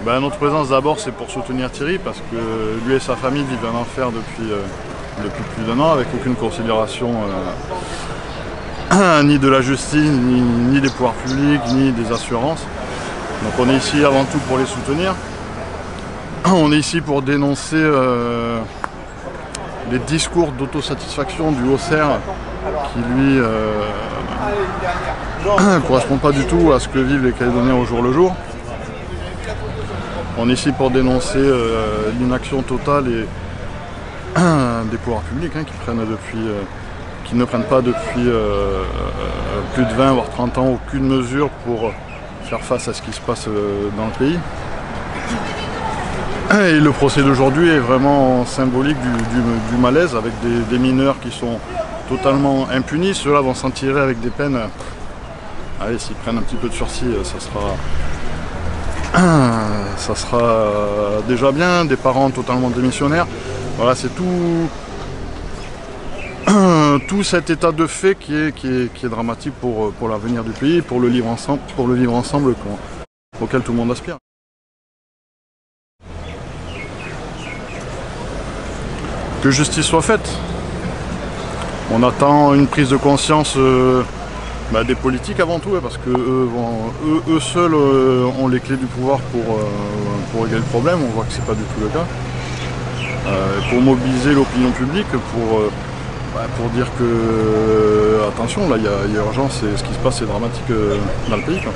Notre présence d'abord c'est pour soutenir Thierry parce que lui et sa famille vivent un enfer depuis plus d'un an avec aucune considération ni de la justice, ni des pouvoirs publics, ni des assurances. Donc on est ici avant tout pour les soutenir. On est ici pour dénoncer les discours d'autosatisfaction du Haut-Serre qui lui ne correspond pas du tout à ce que vivent les Calédoniens au jour le jour. On est ici pour dénoncer l'inaction totale des pouvoirs publics qui ne prennent pas depuis plus de 20 voire 30 ans aucune mesure pour faire face à ce qui se passe dans le pays. Et le procès d'aujourd'hui est vraiment symbolique du malaise avec des mineurs qui sont totalement impunis. Ceux-là vont s'en tirer avec des peines. Allez, s'ils prennent un petit peu de sursis, ça sera déjà bien. Des parents totalement démissionnaires. Voilà, c'est tout cet état de fait qui est dramatique pour l'avenir du pays, pour le vivre ensemble auquel tout le monde aspire. Que justice soit faite. On attend une prise de conscience des politiques avant tout, parce que eux seuls ont les clés du pouvoir pour régler le problème. On voit que c'est pas du tout le cas. Pour mobiliser l'opinion publique, pour dire que attention, là il y a urgence et ce qui se passe c'est dramatique dans le pays, quoi.